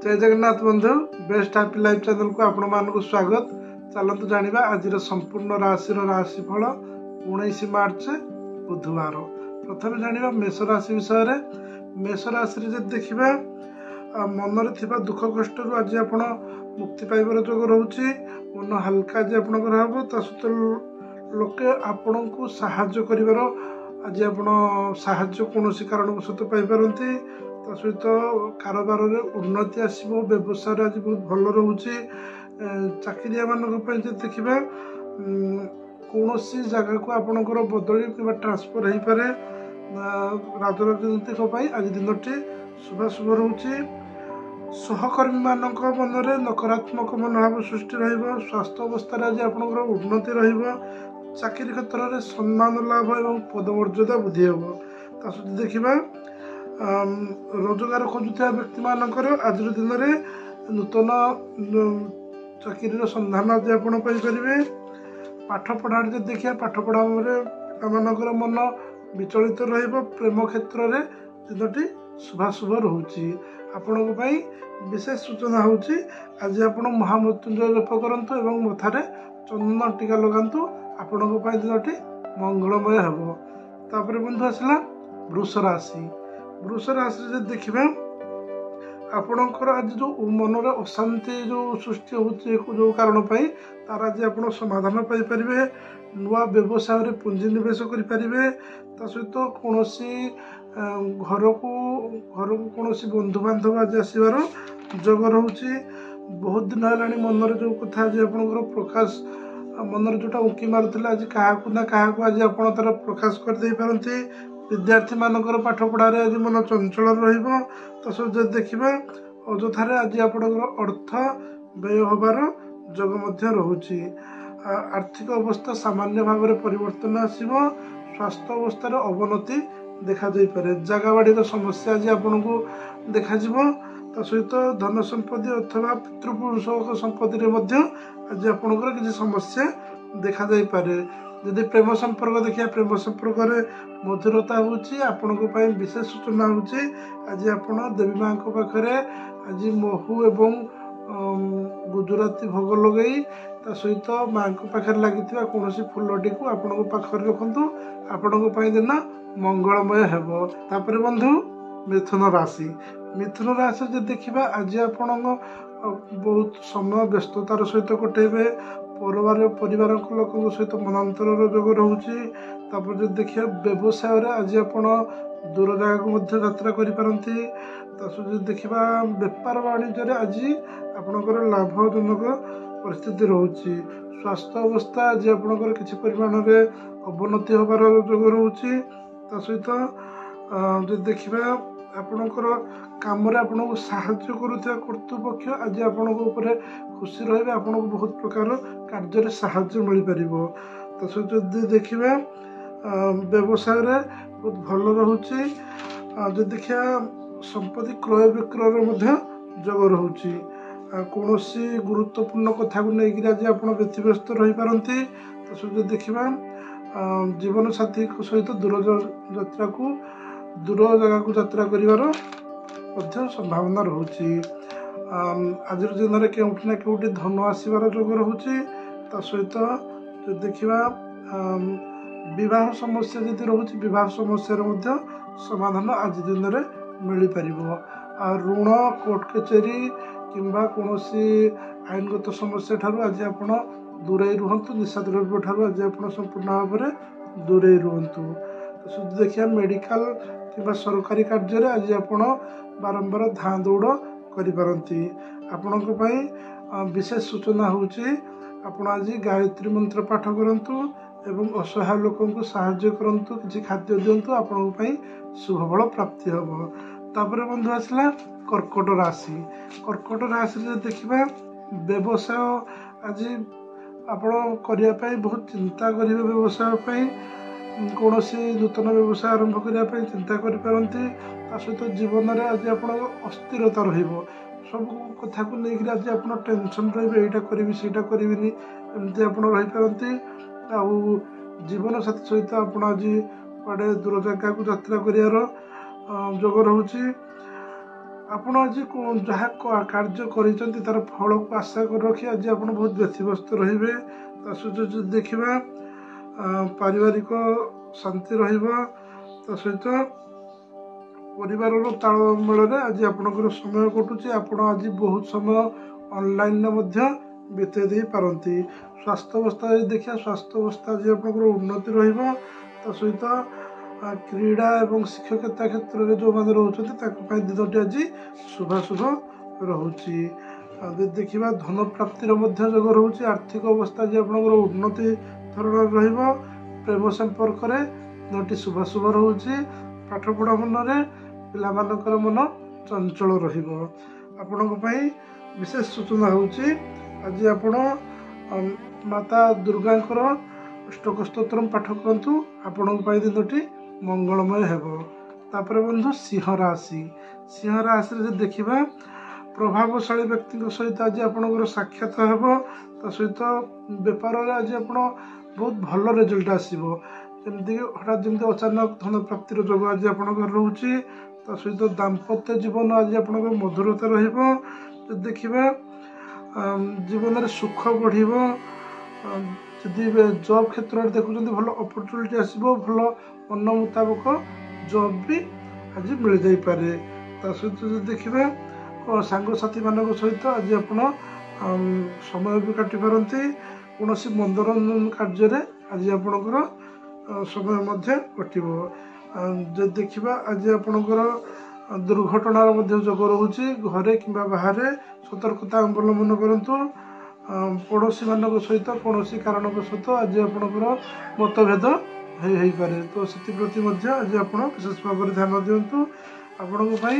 जय जगन्नाथ बंधु best happy life channel को आपण मानक स्वागत। चलतु जानिबा आज संपूर्ण राशि राशिफल 19 मार्च बुधवार। प्रथम जानिबा मेष राशि विषय। मेष राशि रे देखिबा मन थिबा दुख कष्ट रु आज आपण मुक्ति पाइबार जोग रहउची। मन हल्का आज आपणकर हबो ता सहित लोके आपण को सहाय्य करिवार आज आपण सहाय्य कोनोसी कारणवशत पाइ पारंती। ता सहित कारोबार उन्नति आसो व्यवसाय आज बहुत भल रोचे। चाकरिया मानी देखा कौन सी जगह को आपणकर बदली कि ट्रांसफर हो पारे। राजनीतिक आज दिन टी शुभ शुभ रोचे। सहकर्मी मान मन में नकारात्मक मनोभाव सृष्टि स्वास्थ्य अवस्था आज आपणकर उन्नति चाकरी क्षेत्र में सम्मान लाभ और पदमर्यादा वृद्धि हे। सहित देखा रोजगार खोजुवा व्यक्ति मानकर आज दिन में नूतन चाकरी सन्धान आज आप पाठ पढ़ा देखिए पाठ पढ़ा पिता मन विचलित प्रेम क्षेत्र में दिनटी शुभाशुभ रोचे। आपण विशेष सूचना होची आज आप महामृत्युंजय जप करंतु एवं मथारे चंदन टीका लगातु आपण दिनटी मंगलमय हे। तापर बंधु आसला वृष राशि। वृष राशि देखिए आपणकर आज जो मन में अशांति जो सृष्टि हो कारण तार आज आप समाधान पाइपर। नुआ व्यवसाय पुंजी निवेश करें। सहित कौन घर को कौन बंधु बांधव आज आसबार जोग रोचे। बहुत दिन है मन जो कथा आज आप प्रकाश मन जोटा उंकी मारूला आज क्या आज आप तार प्रकाश करदे पारती। विद्यार्थी मानकर पाठ पढ़ार आज मन चंचल रहित देखा अଯଥାରେ आज आपणकर अर्थ व्यय होबार जोग रोचे। आर्थिक अवस्था सामान्य भाव में परिवर्तन आसो। स्वास्थ्य अवस्था अवनति देखा पारे। जगह बाड़ी समस्या आज आपन को देखा सहित धन संपत्ति अथवा पितृपुरुष संपत्ति आज आपणकर किसी समस्या देखा पारे। यदि प्रेम संपर्क देखिए प्रेम संपर्क में मधुरता होपण विशेष सूचना होची आज आप देवी माँ पाखे आज महू एवं गुजराती भोग लगे सहित माँ पाखे लगी कौन फूलटी को आपण पाखे रखु आपण दिन मंगलमय हे। तापर बंधु मिथुन राशि। मिथुन राशि देखा आज आपण बहुत समय व्यस्ततार सहित कटेबे। परिवार लोकों सहित मनांतर जोग रोचे। तापर देखिए व्यवसाय आज आप दूर जगह को यात्रा करें। देखा बेपार वाणिज्य आज आपणकर लाभजनक परिस्थिति रोचे। स्वास्थ्य अवस्था आज आपणकर किसी परिमाण में अवनति होबार जोग रोचे। सहित देखा आपणकर काम आपको साहाय्य करुवा कर्तृपक्ष आज आपण खुशी रहे। आपन को बहुत प्रकार कार्य साहाय्य मिल पार। सहित देखा व्यवसाय बहुत भल रोचे। जो देखा संपत्ति क्रय विक्रय जोग रोचे। कौन गुरुत्वपूर्ण कथा को लेकिन आज आप व्यतिव्यस्त रही पारती। सहित देखा जीवन साथी सहित दूर यात्रा को दूर जगह को यात्रा कर संभावना रोचे। आज दिन में केउठी ना केउठी धन आसबार जोग रोचे। सहित जो देखा विवाह समस्या जदि रोचे विवाह समस्या समाधान आज दिन में मिल पार। ऋण कोर्ट कचेरी किंबा कौन आईनगत समस्या ठारू आज आप दूरे रुहतु। निशा द्रव्य ठारू आज आप संपूर्ण भाव में दूरे रुहतु। देखिए मेडिकल कि सरकारी कार्य आज आप बारंबार धाँ दौड़ करें। आपण विशेष सूचना होची आपण आज गायत्री मंत्र पाठ करंतु एवं असहाय लोकों को साहाय्य करंतु किसी खाद्य दिंतु आपण शुभफल प्राप्ति हम। तापर बंधु आसला कर्कट राशि। कर्कट राशि देखा व्यवसाय आज आपण करने बहुत चिंता करेंगे। व्यवसाय कौन नूतन व्यवसाय आरंभ करने चिंता करपारती। सहित जीवन में आज आप अस्थिरता सब कथा को लेकिन आज आप टेंशन रे यहाँ करी सीटा करी एमती आप रहीपारती। जीवन साथी सहित आप आज कड़े दूर जगह को यात्रा कर जोग रोचे। ଆପଣ ଆଜି ଯାହା କାର୍ଯ୍ୟ କରିଛନ୍ତି ତାର ଫଳକୁ ଆଶା କରି ରଖି ଆଜି ଆପଣ ବହୁତ ବ୍ୟତିବ୍ୟସ୍ତ ରହିବେ। ତା ସହିତ ଯଦି ଦେଖିବା ପାରିବାରିକ ଶାନ୍ତି ରହିବ। ତା ସହିତ ପରିବାରର ତାଳମେଳରେ ଆଜି ଆପଣଙ୍କର ସମୟ କଟୁଛି। ଆପଣ ଆଜି ବହୁତ ସମୟ ଅନଲାଇନରେ ମଧ୍ୟ ବିତେଇ ଦେଇପାରନ୍ତି। ସ୍ୱାସ୍ଥ୍ୟ ଅବସ୍ଥା ଯଦି ଦେଖିବା ସ୍ୱାସ୍ଥ୍ୟ ଅବସ୍ଥା ଆଜି ଆପଣଙ୍କର ଉନ୍ନତି ରହିବ। ତା ସହିତ କ୍ରୀଡ଼ା ଏବଂ ଶିକ୍ଷକତା କ୍ଷେତ୍ରରେ ଯେଉଁମାନେ ରହୁଛନ୍ତି ତାଙ୍କ ପାଇଁ ଦିନଟି ଆଜି ଶୁଭାଶୁଭ ରହୁଛି। ଯଦି ଦେଖିବା ଧନ ପ୍ରାପ୍ତିର ମଧ୍ୟ ଯୋଗ ରହୁଛି। ଆର୍ଥିକ ଅବସ୍ଥା ଆଜି ଆପଣଙ୍କର ଉନ୍ନତି ଧରଣର ରହିବ। ପ୍ରେମ ସମ୍ପର୍କରେ ଦିନଟି ଶୁଭାଶୁଭ ରହୁଛି। ପାଠପଢ଼ା ମନରେ ପିଲାମାନଙ୍କର ମନ ଚଞ୍ଚଳ ରହିବ। ଆପଣଙ୍କ ପାଇଁ ବିଶେଷ ସୂଚନା ହେଉଛି ଆଜି ଆପଣ ମାତା ଦୁର୍ଗାଙ୍କର ଅଷ୍ଟକ ସ୍ତୋତ୍ର ପାଠ କରନ୍ତୁ। ଆପଣଙ୍କ ପାଇଁ ଦିନଟି ମଙ୍ଗଳମୟ ହେବ। ତାପରେ ବନ୍ଧୁ ସିଂହ ରାଶି ରାଶିରେ ଯଦି ଦେଖିବା ପ୍ରଭାବଶାଳୀ ବ୍ୟକ୍ତିଙ୍କ ସହିତ ଆଜି ଆପଣଙ୍କର ସାକ୍ଷାତ ହେବ। ତା ସହିତ ବେପାରରେ ଆଜି ଆପଣ ବହୁତ ଭଲ ରେଜଲ୍ଟ ଆସିବ। ଯେମିତିକି ହଠାତ୍ ଯେମିତି ଅଚାନକ ଧନ ପ୍ରାପ୍ତିର ଯୋଗ ଆଜି ଆପଣଙ୍କର ରହୁଛି। ତା ସହିତ ଦାମ୍ପତ୍ୟ ଜୀବନ ଆଜି ଆପଣଙ୍କର ମଧୁରତା ରହିବ। ଯଦି ଦେଖିବା ଜୀବନରେ ସୁଖ ବଢ଼ିବ। ଯଦି ଜବ୍ କ୍ଷେତ୍ରରେ ଦେଖୁଛନ୍ତି ଭଲ ଅପରଚୁନିଟି ଆସିବ। ଭଲ ମନ ମୁତାବକ ଜବ୍ ବି ଆଜି ମିଳିଯାଇପାରେ। ତା ସହିତ ଯଦି ଦେଖିବା ସାଙ୍ଗସାଥିମାନଙ୍କ ସହିତ ଆଜି ଆପଣ ସମୟ ବି କାଟିପାରନ୍ତି। କୌଣସି ମନୋରଞ୍ଜନ କାର୍ଯ୍ୟରେ ଆଜି ଆପଣଙ୍କର ସମୟ ମଧ୍ୟ କଟିବ। ଯଦି ଦେଖିବା ଆଜି ଆପଣଙ୍କର ଦୁର୍ଘଟଣାର ମଧ୍ୟ ଯୋଗ ରହୁଛି। ଘରେ କିମ୍ବା ବାହାରେ ସତର୍କତା ଅବଲମ୍ବନ କରନ୍ତୁ। ପଡ଼ୋଶୀମାନଙ୍କ ସହିତ କୌଣସି କାରଣବଶତଃ ଆଜି ଆପଣଙ୍କର ମତଭେଦ ହେଇପାରେ। ତ ସେଥିପ୍ରତି ମଧ୍ୟ ଆଜି ଆପଣ ବିଶେଷ ଭାବରେ ଧ୍ୟାନ ଦିଅନ୍ତୁ। ଆପଣଙ୍କ ପାଇଁ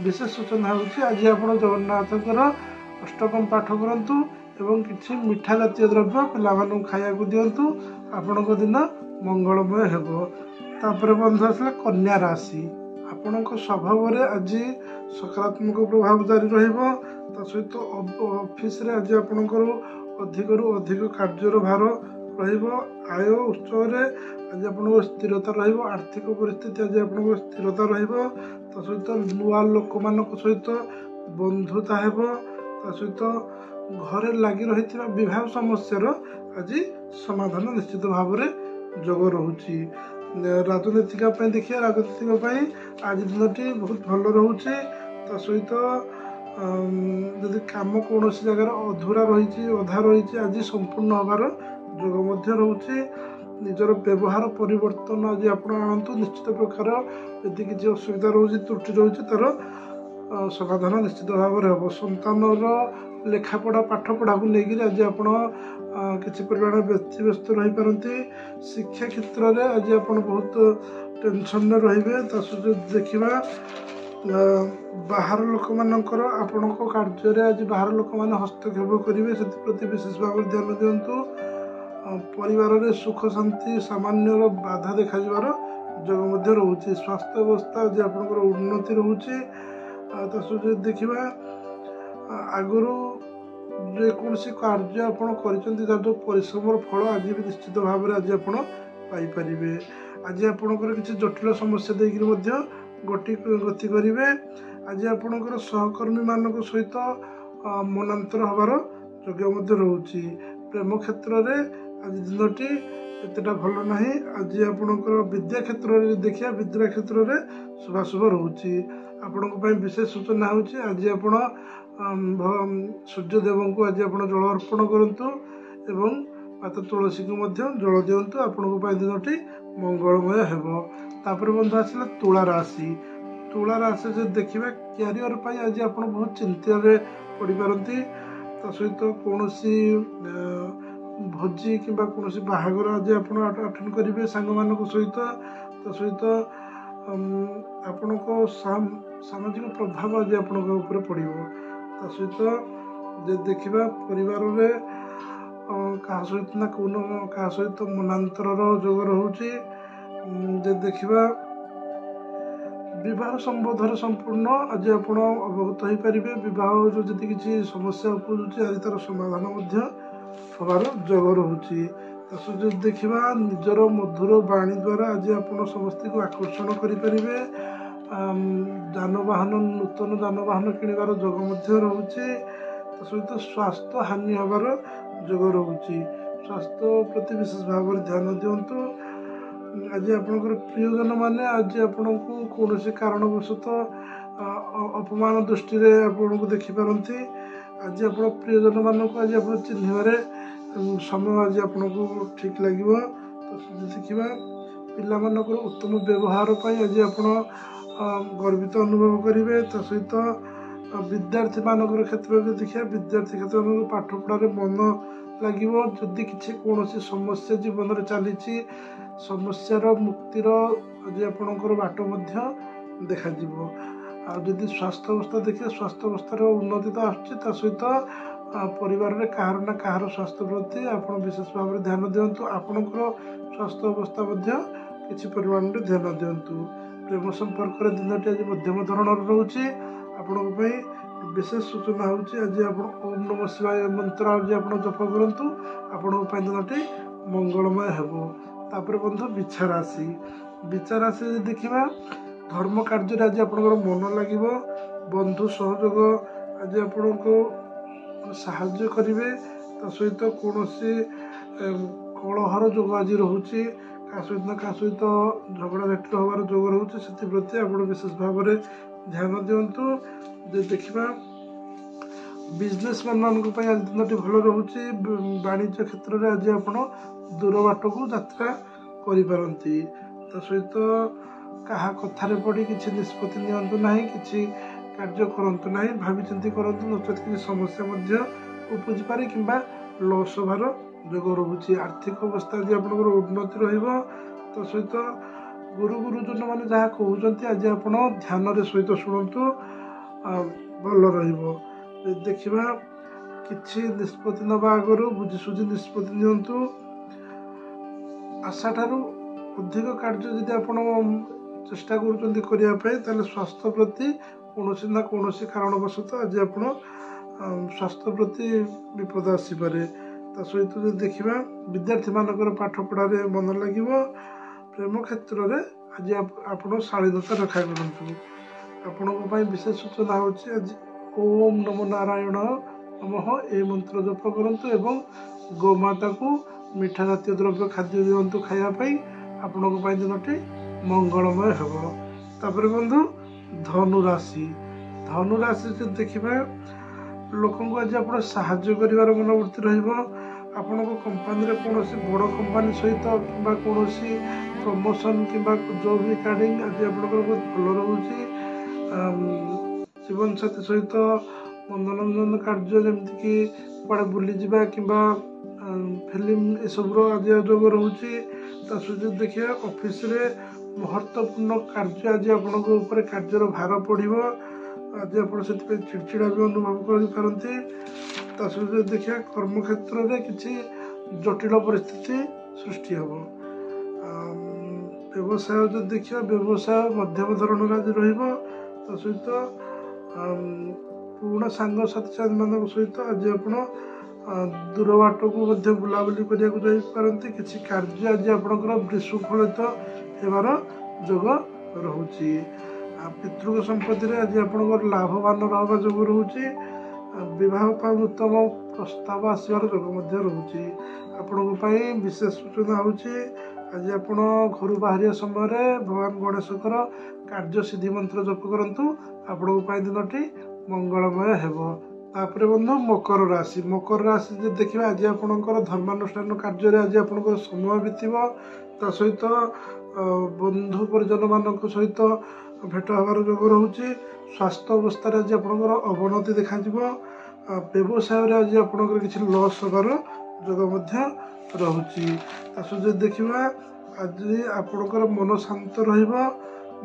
ବିଶେଷ ସୂଚନା ହେଉଛି ଆଜି ଆପଣ ଜଗନ୍ନାଥଙ୍କର ଅଷ୍ଟକମ ପାଠ କରନ୍ତୁ ଏବଂ କିଛି ମିଠା ଜାତୀୟ ଦ୍ରବ୍ୟ ପିଲାମାନଙ୍କୁ ଖାଇବାକୁ ଦିଅନ୍ତୁ। ଆପଣଙ୍କ ଦିନ ମଙ୍ଗଳମୟ ହେବ। ତାପରେ ବନ୍ଧୁ ଆସିଲା କନ୍ୟା ରାଶି। ଆପଣଙ୍କ ସ୍ୱଭାବରେ ଆଜି ସକାରାତ୍ମକ ପ୍ରଭାବ ଜାରି ରହିବ। ତା ସହିତ ଅଫିସରେ ଆଜି ଆପଣଙ୍କର ଅଧିକରୁ ଅଧିକ କାର୍ଯ୍ୟର ଭାର ରହିବ। ଆୟ ଉତ୍ସବରେ ଆଜି ଆପଣଙ୍କର ସ୍ଥିରତା ରହିବ। ଆର୍ଥିକ ପରିସ୍ଥିତି ଆଜି ଆପଣଙ୍କର ସ୍ଥିରତା ରହିବ। ତା ସହିତ ନୂଆ ଲୋକମାନଙ୍କ ସହିତ ବନ୍ଧୁତା ହେବ। ତା ସହିତ ଘରେ ଲାଗି ରହିଥିବା ବିବାହ ସମସ୍ୟାର ଆଜି ସମାଧାନ ନିଶ୍ଚିତ ଭାବରେ ଯୋଗ ରହୁଛି। ରାଜନୈତିକ ପାଇଁ ଦେଖିବା ରାଜନୈତିକ ପାଇଁ ଆଜି ଦିନଟି ବହୁତ ଭଲ ରହୁଛି। ତା ସହିତ ଯଦି କାମ କୌଣସି ଜାଗାରେ ଅଧା ରହିଛି ଆଜି ସମ୍ପୂର୍ଣ୍ଣ ହେବାର ଯୋଗ ମଧ୍ୟ ରହୁଛି। ନିଜର ବ୍ୟବହାର ପରିବର୍ତ୍ତନ ଆଜି ଆପଣ ଆଣନ୍ତୁ। ନିଶ୍ଚିତ ପ୍ରକାର ଯଦି କିଛି ଅସୁବିଧା ରହୁଛି ତ୍ରୁଟି ରହୁଛି ତାର ସମାଧାନ ନିଶ୍ଚିତ ଭାବରେ ହେବ। ସନ୍ତାନର ଲେଖାପଢ଼ା ପାଠପଢ଼ାକୁ ନେଇକରି ଆଜି ଆପଣ କିଛି ପରିମାଣରେ ବ୍ୟତିବ୍ୟସ୍ତ ରହିପାରନ୍ତି। ଶିକ୍ଷା କ୍ଷେତ୍ରରେ ଆଜି ଆପଣ ବହୁତ ଟେନସନରେ ରହିବେ। ତା ସହିତ ଦେଖିବା ବାହାର ଲୋକମାନଙ୍କର ଆପଣଙ୍କ କାର୍ଯ୍ୟରେ ଆଜି ବାହାର ଲୋକମାନେ ହସ୍ତକ୍ଷେପ କରିବେ। ସେଥିପ୍ରତି ବିଶେଷ ଭାବରେ ଧ୍ୟାନ ଦିଅନ୍ତୁ। ପରିବାରରେ ସୁଖ ଶାନ୍ତି ସାମାନ୍ୟର ବାଧା ଦେଖାଯିବାର ଯୋଗ ମଧ୍ୟ ରହୁଛି। ସ୍ୱାସ୍ଥ୍ୟ ଅବସ୍ଥା ଆଜି ଆପଣଙ୍କର ଉନ୍ନତି ରହୁଛି। ତା ସହିତ ଦେଖିବା ଆଗରୁ ଯେକୌଣସି କାର୍ଯ୍ୟ ଆପଣ କରିଛନ୍ତି ତାର ଯେଉଁ ପରିଶ୍ରମର ଫଳ ଆଜି ବି ନିଶ୍ଚିତ ଭାବରେ ଆଜି ଆପଣ ପାଇପାରିବେ। ଆଜି ଆପଣଙ୍କର କିଛି ଜଟିଳ ସମସ୍ୟା ଦେଇକରି ମଧ୍ୟ ଗତି କରିବେ। ଆଜି ଆପଣଙ୍କର ସହକର୍ମୀମାନଙ୍କ ସହିତ ମନାନ୍ତର ହେବାର ଯୋଗ୍ୟ ମଧ୍ୟ ରହୁଛି। ପ୍ରେମ କ୍ଷେତ୍ରରେ ଆଜି ଦିନଟି ଏତେଟା ଭଲ ନାହିଁ। ଆଜି ଆପଣଙ୍କର ବିଦ୍ୟା କ୍ଷେତ୍ରରେ ଦେଖିବା ବିଦ୍ୟା କ୍ଷେତ୍ରରେ ଶୁଭାଶୁଭ ରହୁଛି। ଆପଣଙ୍କ ପାଇଁ ବିଶେଷ ସୂଚନା ହେଉଛି ଆଜି ଆପଣ ସୂର୍ଯ୍ୟଦେବଙ୍କୁ ଆଜି ଆପଣ ଜଳ ଅର୍ପଣ କରନ୍ତୁ ଏବଂ ମାତା ତୁଳସୀକୁ ମଧ୍ୟ ଜଳ ଦିଅନ୍ତୁ। ଆପଣଙ୍କ ପାଇଁ ଦିନଟି ମଙ୍ଗଳମୟ ହେବ। ତାପରେ ବନ୍ଧୁ ଆସିଲା ତୁଳା ରାଶି। ତୁଳା ରାଶି ଯଦି ଦେଖିବା କ୍ୟାରିୟର ପାଇଁ ଆଜି ଆପଣ ବହୁତ ଚିନ୍ତାରେ ପଡ଼ିପାରନ୍ତି। ତା ସହିତ କୌଣସି ଭୋଜି କିମ୍ବା କୌଣସି ବାହାଘର ଆଜି ଆପଣ ଆଟେଣ୍ଡ କରିବେ ସାଙ୍ଗମାନଙ୍କ ସହିତ। ତା ସହିତ ଆପଣଙ୍କ ସାମାଜିକ ପ୍ରଭାବ ଆଜି ଆପଣଙ୍କ ଉପରେ ପଡ଼ିବ। ତା ସହିତ ଯଦି ଦେଖିବା ପରିବାରରେ କାହା ସହିତ ମନାନ୍ତରର ଯୋଗ ରହୁଛି। ଯଦି ଦେଖିବା ବିବାହ ସମ୍ବନ୍ଧରେ ସମ୍ପୂର୍ଣ୍ଣ ଆଜି ଆପଣ ଅବଗତ ହୋଇପାରିବେ। ବିବାହରୁ ଯଦି କିଛି ସମସ୍ୟା ଉପୁଜୁଛି ଆଜି ତାର ସମାଧାନ ମଧ୍ୟ ହେବାର ଯୋଗ ରହୁଛି। ତା ସହିତ ଯଦି ଦେଖିବା ନିଜର ମଧୁର ବାଣୀ ଦ୍ୱାରା ଆଜି ଆପଣ ସମସ୍ତଙ୍କୁ ଆକର୍ଷଣ କରିପାରିବେ। ଯାନବାହନ ନୂତନ ଯାନବାହନ କିଣିବାର ଯୋଗ ମଧ୍ୟ ରହୁଛି। ତା ସହିତ ସ୍ୱାସ୍ଥ୍ୟ ହାନି ହେବାର ଯୋଗ ରହୁଛି। ସ୍ୱାସ୍ଥ୍ୟ ପ୍ରତି ବିଶେଷ ଭାବରେ ଧ୍ୟାନ ଦିଅନ୍ତୁ। ଆଜି ଆପଣଙ୍କର ପ୍ରିୟଜନ ମାନେ ଆଜି ଆପଣଙ୍କୁ କୌଣସି କାରଣବଶତଃ ଅପମାନ ଦୃଷ୍ଟିରେ ଆପଣଙ୍କୁ ଦେଖିପାରନ୍ତି। ଆଜି ଆପଣ ପ୍ରିୟଜନ ମାନଙ୍କୁ ଆଜି ଆପଣ ଚିହ୍ନିବାରେ ସମୟ ଆଜି ଆପଣଙ୍କୁ ଠିକ୍ ଲାଗିବ। ତ ଦେଖିବା ପିଲାମାନଙ୍କର ଉତ୍ତମ ବ୍ୟବହାର ପାଇଁ ଆଜି ଆପଣ ଗର୍ବିତ ଅନୁଭବ କରିବେ। ତା ସହିତ ବିଦ୍ୟାର୍ଥୀମାନଙ୍କର କ୍ଷେତ୍ରରେ ଦେଖିବା ବିଦ୍ୟାର୍ଥୀ କ୍ଷେତ୍ରରେ ପାଠପଢ଼ାରେ ମନ ଲାଗିବ। ଯଦି କିଛି କୌଣସି ସମସ୍ୟା ଜୀବନରେ ଚାଲିଛି ସମସ୍ୟାର ମୁକ୍ତିର ଆଜି ଆପଣଙ୍କର ବାଟ ମଧ୍ୟ ଦେଖାଯିବ। ଆଉ ଯଦି ସ୍ୱାସ୍ଥ୍ୟ ଅବସ୍ଥା ଦେଖିବେ ସ୍ୱାସ୍ଥ୍ୟ ଅବସ୍ଥାର ଉନ୍ନତି ତ ଆସୁଛି। ତା ସହିତ ପରିବାରରେ କାହାର ନା କାହାର ସ୍ୱାସ୍ଥ୍ୟ ପ୍ରତି ଆପଣ ବିଶେଷ ଭାବରେ ଧ୍ୟାନ ଦିଅନ୍ତୁ। ଆପଣଙ୍କର ସ୍ୱାସ୍ଥ୍ୟ ଅବସ୍ଥା ମଧ୍ୟ କିଛି ପରିମାଣରେ ଧ୍ୟାନ ଦିଅନ୍ତୁ। ପ୍ରେମ ସମ୍ପର୍କରେ ଦିନଟି ଆଜି ମଧ୍ୟମ ଧରଣର ରହୁଛି। ଆପଣଙ୍କ ପାଇଁ ବିଶେଷ ସୂଚନା ହେଉଛି ଆଜି ଆପଣ ଓମ୍ ନମଃ ଶିବାୟ ମନ୍ତ୍ର ଆଜି ଆପଣ ଜପ କରନ୍ତୁ। ଆପଣଙ୍କ ପାଇଁ ଦିନଟି ମଙ୍ଗଳମୟ ହେବ। ତାପରେ ବନ୍ଧୁ ବିଛା ରାଶି ଯଦି ଦେଖିବା ଧର୍ମ କାର୍ଯ୍ୟରେ ଆଜି ଆପଣଙ୍କର ମନ ଲାଗିବ। ବନ୍ଧୁ ସହଯୋଗ ଆଜି ଆପଣଙ୍କୁ ସାହାଯ୍ୟ କରିବେ। ତା ସହିତ କୌଣସି କଳହର ଯୋଗ ଆଜି ରହୁଛି। କାହା ସହିତ ଝଗଡ଼ା ଝାଟିର ହେବାର ଯୋଗ ରହୁଛି। ସେଥିପ୍ରତି ଆପଣ ବିଶେଷ ଭାବରେ ଧ୍ୟାନ ଦିଅନ୍ତୁ। ଯେ ଦେଖିବା ବିଜନେସ୍ ମାନଙ୍କ ପାଇଁ ଆଜି ଦିନଟି ଭଲ ରହୁଛି। ବାଣିଜ୍ୟ କ୍ଷେତ୍ରରେ ଆଜି ଆପଣ ଦୂର ବାଟକୁ ଯାତ୍ରା କରିପାରନ୍ତି। ତା ସହିତ କାହା କଥାରେ ପଡ଼ି କିଛି ନିଷ୍ପତ୍ତି ନିଅନ୍ତୁ ନାହିଁ। କିଛି କାର୍ଯ୍ୟ କରନ୍ତୁ ନାହିଁ। ଭାବିଚିନ୍ତି କରନ୍ତୁ ନଚେତ୍ କିଛି ସମସ୍ୟା ମଧ୍ୟ ଉପୁଜିପାରେ କିମ୍ବା ଲସ୍ ହେବାର ଯୋଗ ରହୁଛି। ଆର୍ଥିକ ଅବସ୍ଥା ଆଜି ଆପଣଙ୍କର ଉନ୍ନତି ରହିବ। ତା ସହିତ ଗୁରୁଜନ ମାନେ ଯାହା କହୁଛନ୍ତି ଆଜି ଆପଣ ଧ୍ୟାନରେ ସହିତ ଶୁଣନ୍ତୁ ଭଲ ରହିବ। ଦେଖିବା କିଛି ନିଷ୍ପତ୍ତି ନେବା ଆଗରୁ ବୁଝିସୁଝି ନିଷ୍ପତ୍ତି ନିଅନ୍ତୁ। ଆଶାଠାରୁ ଅଧିକ କାର୍ଯ୍ୟ ଯଦି ଆପଣ ଚେଷ୍ଟା କରୁଛନ୍ତି କରିବା ପାଇଁ ତାହେଲେ ସ୍ୱାସ୍ଥ୍ୟ ପ୍ରତି କୌଣସି ନା କୌଣସି କାରଣବଶତଃ ଆଜି ଆପଣ ସ୍ୱାସ୍ଥ୍ୟ ପ୍ରତି ବିପଦ ଆସିପାରେ। ତା ସହିତ ଯଦି ଦେଖିବା ବିଦ୍ୟାର୍ଥୀମାନଙ୍କର ପାଠପଢ଼ାରେ ମନ ଲାଗିବ। ପ୍ରେମ କ୍ଷେତ୍ରରେ ଆଜି ଆପଣ ଶାଳୀନତା ରକ୍ଷା କରନ୍ତୁ। ଆପଣଙ୍କ ପାଇଁ ବିଶେଷ ସୂଚନା ହେଉଛି ଆଜି ଓମ୍ ନମୋ ନାରାୟଣ ନମଃ ଏ ମନ୍ତ୍ର ଜପ କରନ୍ତୁ ଏବଂ ଗୋମାତାକୁ ମିଠା ଜାତୀୟ ଦ୍ରବ୍ୟ ଖାଦ୍ୟ ଦିଅନ୍ତୁ ଖାଇବା ପାଇଁ। ଆପଣଙ୍କ ପାଇଁ ଦିନଟି ମଙ୍ଗଳମୟ ହେବ। ତାପରେ ବନ୍ଧୁ ଧନୁରାଶି ଯଦି ଦେଖିବା ଲୋକଙ୍କୁ ଆଜି ଆପଣ ସାହାଯ୍ୟ କରିବାର ମନୋବୃତ୍ତି ରହିବ। ଆପଣଙ୍କ କମ୍ପାନୀରେ କୌଣସି ବଡ଼ କମ୍ପାନୀ ସହିତ କିମ୍ବା କୌଣସି ପ୍ରମୋସନ୍ କିମ୍ବା ଜବ୍ ରିଗାର୍ଡିଂ ଆଜି ଆପଣଙ୍କର ବହୁତ ଭଲ ରହୁଛି। ଜୀବନସାଥୀ ସହିତ ମନୋରଞ୍ଜନ କାର୍ଯ୍ୟ ଯେମିତିକି କୁଆଡ଼େ ବୁଲିଯିବା କିମ୍ବା ଫିଲ୍ମ ଏସବୁର ଆଜି ଯୋଗ ରହୁଛି। ତା ସହିତ ଦେଖିବା ଅଫିସରେ ମହତ୍ତ୍ୱପୂର୍ଣ୍ଣ କାର୍ଯ୍ୟ ଆଜି ଆପଣଙ୍କ ଉପରେ କାର୍ଯ୍ୟର ଭାର ପଡ଼ିବ। ଆଜି ଆପଣ ସେଥିପାଇଁ ଚିଡ଼ଚିଡ଼ା ବି ଅନୁଭବ କରିପାରନ୍ତି। ତା ସହିତ ଦେଖିବା କର୍ମକ୍ଷେତ୍ରରେ କିଛି ଜଟିଳ ପରିସ୍ଥିତି ସୃଷ୍ଟି ହେବ। ବ୍ୟବସାୟ ଯଦି ଦେଖିବା ବ୍ୟବସାୟ ମଧ୍ୟମ ଧରଣର ଆଜି ରହିବ। ତା ସହିତ ପୁରୁଣା ସାଙ୍ଗସାଥିମାନଙ୍କ ସହିତ ଆଜି ଆପଣ ଦୂର ବାଟକୁ ମଧ୍ୟ ବୁଲାବୁଲି କରିବାକୁ ଯାଇପାରନ୍ତି। କିଛି କାର୍ଯ୍ୟ ଆଜି ଆପଣଙ୍କର ବିଶୃଙ୍ଖଳିତ ହେବାର ଯୋଗ ରହୁଛି। ପିତୃଙ୍କ ସମ୍ପତ୍ତିରେ ଆଜି ଆପଣଙ୍କର ଲାଭବାନ ହେବା ଯୋଗ ରହୁଛି। ବିବାହ ପାଇଁ ଉତ୍ତମ ପ୍ରସ୍ତାବ ଆସିବାର ଯୋଗ ମଧ୍ୟ ରହୁଛି। ଆପଣଙ୍କ ପାଇଁ ବିଶେଷ ସୂଚନା ହେଉଛି ଆଜି ଆପଣ ଘରୁ ବାହାରିବା ସମୟରେ ଭଗବାନ ଗଣେଶଙ୍କର କାର୍ଯ୍ୟ ସିଦ୍ଧି ମନ୍ତ୍ର ଜପ କରନ୍ତୁ। ଆପଣଙ୍କ ପାଇଁ ଦିନଟି ମଙ୍ଗଳମୟ ହେବ। ତାପରେ ବନ୍ଧୁ ମକର ରାଶି ଯଦି ଦେଖିବା ଆଜି ଆପଣଙ୍କର ଧର୍ମାନୁଷ୍ଠାନ କାର୍ଯ୍ୟରେ ଆଜି ଆପଣଙ୍କର ସମୟ ବିତିବ। ତା ସହିତ ବନ୍ଧୁ ପରିଜନ ମାନଙ୍କ ସହିତ ଭେଟ ହେବାର ଯୋଗ ରହୁଛି। ସ୍ୱାସ୍ଥ୍ୟ ଅବସ୍ଥାରେ ଆଜି ଆପଣଙ୍କର ଅବନତି ଦେଖାଯିବ। ବ୍ୟବସାୟରେ ଆଜି ଆପଣଙ୍କର କିଛି ଲସ୍ ହେବାର ଯୋଗ ମଧ୍ୟ ରହୁଛି। ତା ସହିତ ଯଦି ଦେଖିବା ଆଜି ଆପଣଙ୍କର ମନ ଶାନ୍ତ ରହିବ।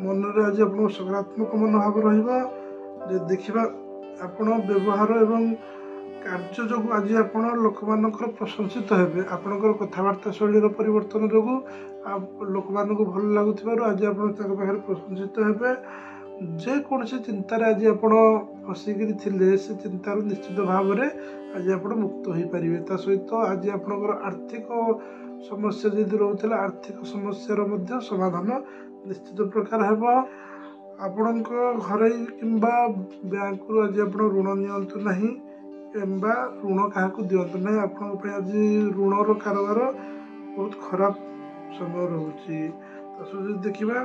ମନରେ ଆଜି ଆପଣଙ୍କ ସକାରାତ୍ମକ ମନୋଭାବ ରହିବ। ଯଦି ଦେଖିବା ଆପଣ ବ୍ୟବହାର ଏବଂ କାର୍ଯ୍ୟ ଯୋଗୁଁ ଆଜି ଆପଣ ଲୋକମାନଙ୍କର ପ୍ରଶଂସିତ ହେବେ। ଆପଣଙ୍କର କଥାବାର୍ତ୍ତା ଶୈଳୀର ପରିବର୍ତ୍ତନ ଯୋଗୁଁ ଲୋକମାନଙ୍କୁ ଭଲ ଲାଗୁଥିବାରୁ ଆଜି ଆପଣ ତାଙ୍କ ପାଖରେ ପ୍ରଶଂସିତ ହେବେ। ଯେକୌଣସି ଚିନ୍ତାରେ ଆଜି ଆପଣ ଫସିକିରି ଥିଲେ ସେ ଚିନ୍ତାରୁ ନିଶ୍ଚିତ ଭାବରେ ଆଜି ଆପଣ ମୁକ୍ତ ହୋଇପାରିବେ। ତା ସହିତ ଆଜି ଆପଣଙ୍କର ଆର୍ଥିକ ସମସ୍ୟା ଯଦି ରହୁଥିଲା ଆର୍ଥିକ ସମସ୍ୟାର ମଧ୍ୟ ସମାଧାନ ନିଶ୍ଚିତ ପ୍ରକାର ହେବ। ଆପଣଙ୍କ ଘରେ କିମ୍ବା ବ୍ୟାଙ୍କରୁ ଆଜି ଆପଣ ଋଣ ନିଅନ୍ତୁ ନାହିଁ କିମ୍ବା ଋଣ କାହାକୁ ଦିଅନ୍ତୁ ନାହିଁ। ଆପଣଙ୍କ ପାଇଁ ଆଜି ଋଣର କାରବାର ବହୁତ ଖରାପ ସମୟ ରହୁଛି। ତା ସହିତ ଯଦି ଦେଖିବା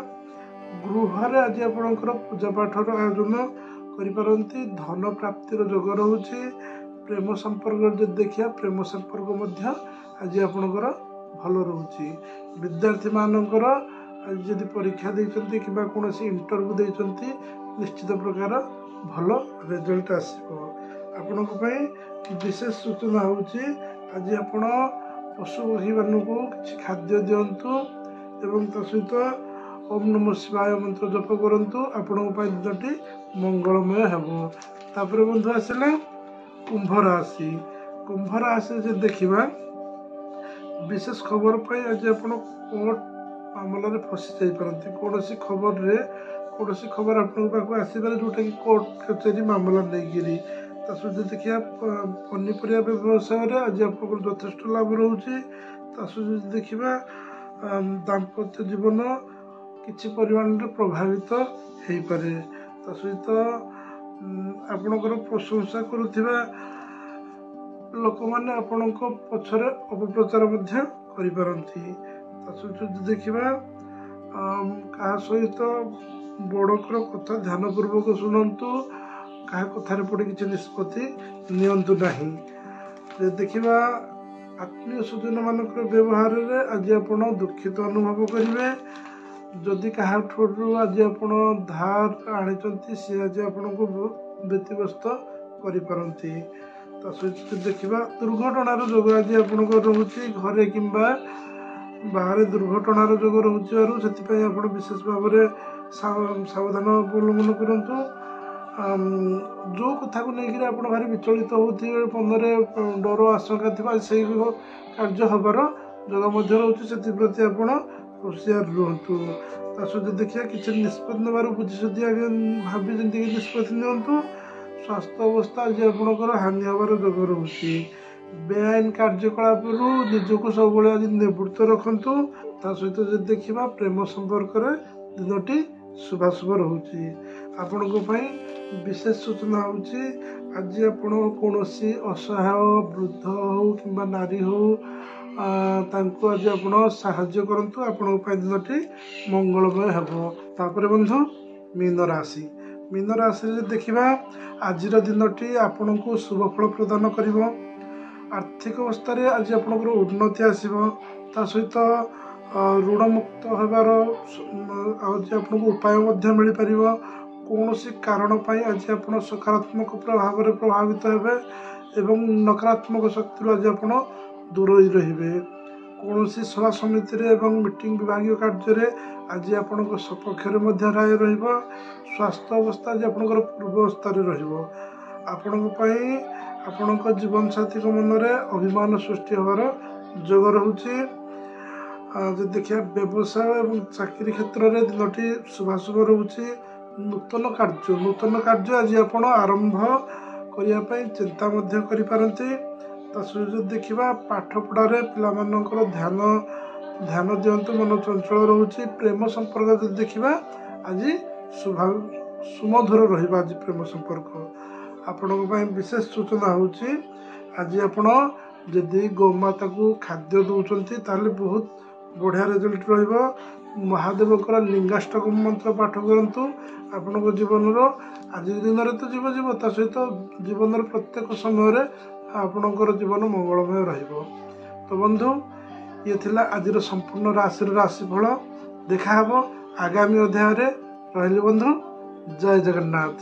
ଗୃହରେ ଆଜି ଆପଣଙ୍କର ପୂଜାପାଠର ଆୟୋଜନ କରିପାରନ୍ତି। ଧନ ପ୍ରାପ୍ତିର ଯୋଗ ରହୁଛି। ପ୍ରେମ ସମ୍ପର୍କ ଯଦି ଦେଖିବା ପ୍ରେମ ସମ୍ପର୍କ ମଧ୍ୟ ଆଜି ଆପଣଙ୍କର ଭଲ ରହୁଛି। ବିଦ୍ୟାର୍ଥୀମାନଙ୍କର ଆଜି ଯଦି ପରୀକ୍ଷା ଦେଇଛନ୍ତି କିମ୍ବା କୌଣସି ଇଣ୍ଟରଭ୍ୟୁ ଦେଇଛନ୍ତି ନିଶ୍ଚିତ ପ୍ରକାର ଭଲ ରେଜଲ୍ଟ ଆସିବ। ଆପଣଙ୍କ ପାଇଁ ବିଶେଷ ସୂଚନା ହେଉଛି ଆଜି ଆପଣ ପଶୁପକ୍ଷୀମାନଙ୍କୁ କିଛି ଖାଦ୍ୟ ଦିଅନ୍ତୁ ଏବଂ ତା ସହିତ ଓମ୍ ନମଃ ଶିବାୟ ମନ୍ତ୍ର ଜପ କରନ୍ତୁ। ଆପଣଙ୍କ ପାଇଁ ଦିନଟି ମଙ୍ଗଳମୟ ହେବ। ତାପରେ ବନ୍ଧୁ ଆସିଲା କୁମ୍ଭ ରାଶି। କୁମ୍ଭ ରାଶି ଯଦି ଦେଖିବା ବିଶେଷ ଖବର ପାଇଁ ଆଜି ଆପଣ କୋର୍ଟ ମାମଲାରେ ଫସି ଯାଇପାରନ୍ତି। କୌଣସି ଖବର ଆପଣଙ୍କ ପାଖକୁ ଆସିପାରେ ଯେଉଁଟାକି କୋର୍ଟ କଚେରୀ ମାମଲା ନେଇକିରି। ତା ସହିତ ଦେଖିବା ପନିପରିବା ବ୍ୟବସାୟରେ ଆଜି ଆପଣଙ୍କର ଯଥେଷ୍ଟ ଲାଭ ରହୁଛି। ତା ସହିତ ଯଦି ଦେଖିବା ଦାମ୍ପତ୍ୟ ଜୀବନ କିଛି ପରିମାଣରେ ପ୍ରଭାବିତ ହେଇପାରେ। ତା ସହିତ ଆପଣଙ୍କର ପ୍ରଶଂସା କରୁଥିବା ଲୋକମାନେ ଆପଣଙ୍କ ପଛରେ ଅପପ୍ରଚାର ମଧ୍ୟ କରିପାରନ୍ତି। ତା ସହିତ ଯଦି ଦେଖିବା କାହା ସହିତ ବଡ଼ଙ୍କର କଥା ଧ୍ୟାନପୂର୍ବକ ଶୁଣନ୍ତୁ। କାହା କଥାରେ ପଡ଼ି କିଛି ନିଷ୍ପତ୍ତି ନିଅନ୍ତୁ ନାହିଁ। ଯଦି ଦେଖିବା ଆତ୍ମୀୟ ସ୍ୱଜନମାନଙ୍କର ବ୍ୟବହାରରେ ଆଜି ଆପଣ ଦୁଃଖିତ ଅନୁଭବ କରିବେ। ଯଦି କାହାଠାରୁ ଆଜି ଆପଣ ଧାର ଆଣିଛନ୍ତି ସେ ଆଜି ଆପଣଙ୍କୁ ବ୍ୟତିବ୍ୟସ୍ତ କରିପାରନ୍ତି। ତା ସହିତ ଯଦି ଦେଖିବା ଦୁର୍ଘଟଣାର ଯୋଗ ଆଜି ଆପଣଙ୍କର ରହୁଛି। ଘରେ କିମ୍ବା ବାହାରେ ଦୁର୍ଘଟଣାର ଯୋଗ ରହୁଥିବାରୁ ସେଥିପାଇଁ ଆପଣ ବିଶେଷ ଭାବରେ ସାବଧାନ ଅବଲମ୍ବନ କରନ୍ତୁ। ଯେଉଁ କଥାକୁ ନେଇକରି ଆପଣ ଭାରି ବିଚଳିତ ହେଉଥିବେ, ମନରେ ଡର ଆଶଙ୍କା ଥିବା ସେଇ କାର୍ଯ୍ୟ ହେବାର ଯୋଗ ମଧ୍ୟ ରହୁଛି। ସେଥିପ୍ରତି ଆପଣ ହୁସିଆର ରୁହନ୍ତୁ। ତା ସହିତ ଦେଖିବା କିଛି ନିଷ୍ପତ୍ତି ନେବାର ବୁଝିସୁଝି ଆଗେ ଭାବି ଯେମିତିକି ନିଷ୍ପତ୍ତି ନିଅନ୍ତୁ। ସ୍ୱାସ୍ଥ୍ୟ ଅବସ୍ଥା ଆଜି ଆପଣଙ୍କର ହାନି ହେବାର ଯୋଗ ରହୁଛି। ବେଆଇନ କାର୍ଯ୍ୟକଳାପରୁ ନିଜକୁ ସବୁବେଳେ ଆଜି ନିବୃତ୍ତ ରଖନ୍ତୁ। ତା ସହିତ ଯଦି ଦେଖିବା ପ୍ରେମ ସମ୍ପର୍କରେ ଦିନଟି ଶୁଭାଶୁଭ ରହୁଛି। ଆପଣଙ୍କ ପାଇଁ ବିଶେଷ ସୂଚନା ହେଉଛି ଆଜି ଆପଣ କୌଣସି ଅସହାୟ ବୃଦ୍ଧ ହେଉ କିମ୍ବା ନାରୀ ହେଉ ତାଙ୍କୁ ଆଜି ଆପଣ ସାହାଯ୍ୟ କରନ୍ତୁ। ଆପଣଙ୍କ ପାଇଁ ଦିନଟି ମଙ୍ଗଳମୟ ହେବ। ତାପରେ ବନ୍ଧୁ ମୀନ ରାଶି। ମୀନ ରାଶିରେ ଯଦି ଦେଖିବା ଆଜିର ଦିନଟି ଆପଣଙ୍କୁ ଶୁଭ ଫଳ ପ୍ରଦାନ କରିବ। ଆର୍ଥିକ ଅବସ୍ଥାରେ ଆଜି ଆପଣଙ୍କର ଉନ୍ନତି ଆସିବ। ତା ସହିତ ଋଣମୁକ୍ତ ହେବାର ଆଜି ଆପଣଙ୍କୁ ଉପାୟ ମଧ୍ୟ ମିଳିପାରିବ। କୌଣସି କାରଣ ପାଇଁ ଆଜି ଆପଣ ସକାରାତ୍ମକ ଭାବରେ ପ୍ରଭାବିତ ହେବେ ଏବଂ ନକାରାତ୍ମକ ଶକ୍ତିରୁ ଆଜି ଆପଣ ଦୂରେଇ ରହିବେ। କୌଣସି ସଭା ସମିତିରେ ଏବଂ ମିଟିଂ ବିଭାଗୀୟ କାର୍ଯ୍ୟରେ ଆଜି ଆପଣଙ୍କ ସପକ୍ଷରେ ମଧ୍ୟ ରାୟ ରହିବ। ସ୍ୱାସ୍ଥ୍ୟ ଅବସ୍ଥା ଆଜି ଆପଣଙ୍କର ପୂର୍ବ ଅବସ୍ଥାରେ ରହିବ। ଆପଣଙ୍କ ପାଇଁ ଆପଣଙ୍କ ଜୀବନସାଥୀଙ୍କ ମନରେ ଅଭିମାନ ସୃଷ୍ଟି ହେବାର ଯୋଗ ରହୁଛି। ଯଦି ଦେଖିବା ବ୍ୟବସାୟ ଏବଂ ଚାକିରି କ୍ଷେତ୍ରରେ ଦିନଟି ଶୁଭାଶୁଭ ରହୁଛି। ନୂତନ କାର୍ଯ୍ୟ ଆଜି ଆପଣ ଆରମ୍ଭ କରିବା ପାଇଁ ଚିନ୍ତା ମଧ୍ୟ କରିପାରନ୍ତି। ତା ସହିତ ଯଦି ଦେଖିବା ପାଠପଢ଼ାରେ ପିଲାମାନଙ୍କର ଧ୍ୟାନ ଦିଅନ୍ତୁ। ମନ ଚଞ୍ଚଳ ରହୁଛି। ପ୍ରେମ ସମ୍ପର୍କ ଯଦି ଦେଖିବା ଆଜି ସୁମଧୁର ରହିବ। ଆଜି ପ୍ରେମ ସମ୍ପର୍କ ଆପଣଙ୍କ ପାଇଁ ବିଶେଷ ସୂଚନା ହେଉଛି ଆଜି ଆପଣ ଯଦି ଗୋମାତାକୁ ଖାଦ୍ୟ ଦେଉଛନ୍ତି ତାହେଲେ ବହୁତ ବଢ଼ିଆ ରେଜଲ୍ଟ ରହିବ। ମହାଦେବଙ୍କର ଲିଙ୍ଗାଷ୍ଟକ ମନ୍ତ୍ର ପାଠ କରନ୍ତୁ। ଆପଣଙ୍କ ଜୀବନର ଆଜି ଦିନରେ ତ ଯିବ ତା ସହିତ ଜୀବନର ପ୍ରତ୍ୟେକ ସମୟରେ ଆପଣଙ୍କର ଜୀବନ ମଙ୍ଗଳମୟ ରହିବ। ତ ବନ୍ଧୁ ଇଏ ଥିଲା ଆଜିର ସମ୍ପୂର୍ଣ୍ଣ ରାଶିର ରାଶିଫଳ। ଦେଖାହେବ ଆଗାମୀ ଅଧ୍ୟାୟରେ। ରହିଲି ବନ୍ଧୁ, ଜୟ ଜଗନ୍ନାଥ।